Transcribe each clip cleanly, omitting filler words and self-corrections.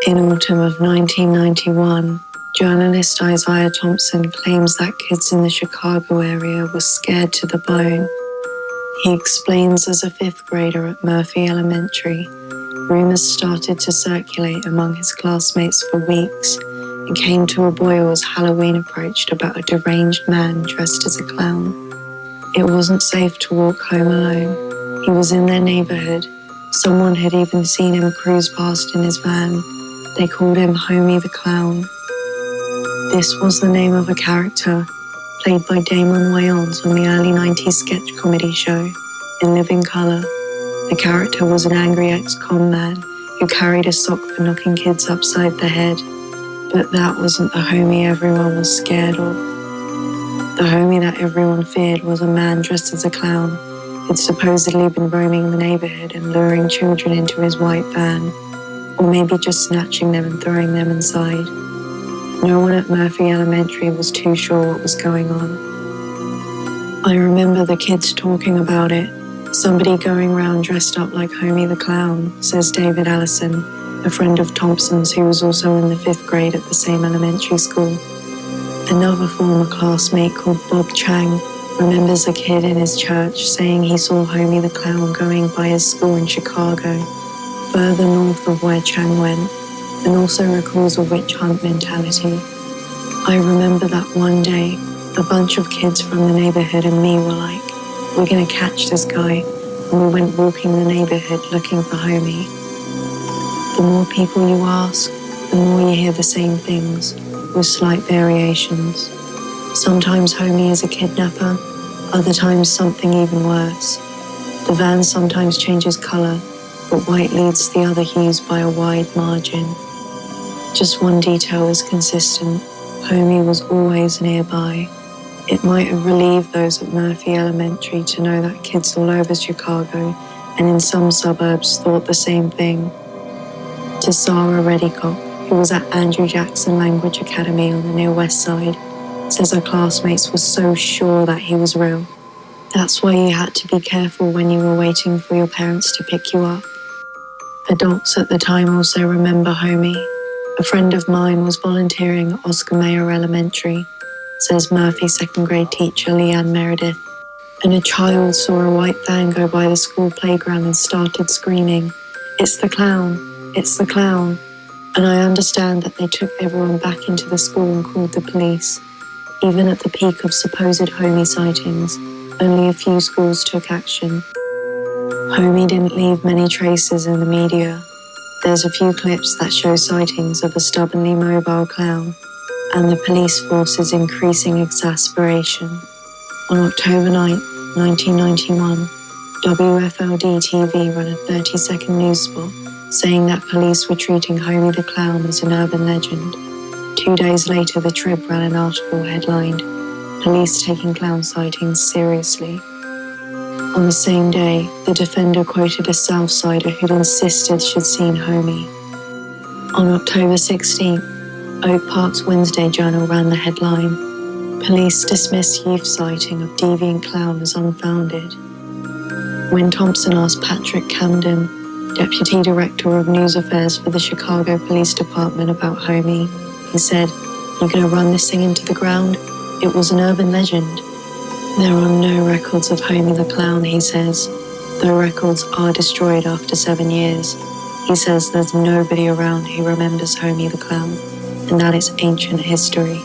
In autumn of 1991, journalist Isaiah Thompson claims that kids in the Chicago area were scared to the bone. He explains as a fifth grader at Murphy Elementary, rumors started to circulate among his classmates for weeks and came to a boil as Halloween approached about a deranged man dressed as a clown. It wasn't safe to walk home alone. He was in their neighborhood. Someone had even seen him cruise past in his van. They called him Homie the Clown. This was the name of a character played by Damon Wayans on the early 90s sketch comedy show In Living Color. The character was an angry ex-con man who carried a sock for knocking kids upside the head. But that wasn't the homie everyone was scared of. The homie that everyone feared was a man dressed as a clown who'd supposedly been roaming the neighborhood and luring children into his white van, or maybe just snatching them and throwing them inside. No one at Murphy Elementary was too sure what was going on. I remember the kids talking about it. Somebody going around dressed up like Homie the Clown, says David Allison, a friend of Thompson's who was also in the fifth grade at the same elementary school. Another former classmate called Bob Chang remembers a kid in his church saying he saw Homie the Clown going by his school in Chicago, further north of where Chang went, and also recalls a witch hunt mentality. I remember that one day, a bunch of kids from the neighborhood and me were like, we're gonna catch this guy, and we went walking the neighborhood looking for Homie. The more people you ask, the more you hear the same things, with slight variations. Sometimes Homie is a kidnapper, other times something even worse. The van sometimes changes color, but white leads the other hues by a wide margin. Just one detail is consistent. Homie was always nearby. It might have relieved those at Murphy Elementary to know that kids all over Chicago and in some suburbs thought the same thing. To Sarah Reddycott, who was at Andrew Jackson Language Academy on the Near West Side, says her classmates were so sure that he was real. That's why you had to be careful when you were waiting for your parents to pick you up. Adults at the time also remember Homie. A friend of mine was volunteering at Oscar Mayer Elementary, says Murphy second grade teacher Leanne Meredith, and a child saw a white van go by the school playground and started screaming, "It's the clown, it's the clown." And I understand that they took everyone back into the school and called the police. Even at the peak of supposed Homie sightings, only a few schools took action. Homie didn't leave many traces in the media. There's a few clips that show sightings of a stubbornly mobile clown and the police force's increasing exasperation. On October 9, 1991, WFLD-TV ran a 30-second news spot saying that police were treating Homie the Clown as an urban legend. 2 days later, the Trib ran an article headlined, "Police Taking Clown Sightings Seriously." On the same day, the Defender quoted a Southsider who'd insisted she'd seen Homie. On October 16th, Oak Park's Wednesday Journal ran the headline, "Police Dismiss Youth Sighting of Deviant Clown as Unfounded." When Thompson asked Patrick Camden, Deputy Director of News Affairs for the Chicago Police Department, about Homie, he said, "You're gonna run this thing into the ground? It was an urban legend." There are no records of Homie the Clown, he says, though records are destroyed after 7 years. He says there's nobody around who remembers Homie the Clown, and that is ancient history.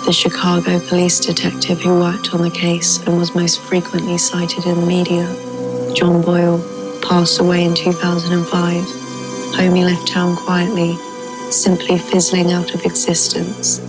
The Chicago police detective who worked on the case and was most frequently cited in the media, John Boyle, passed away in 2005. Homie left town quietly, simply fizzling out of existence.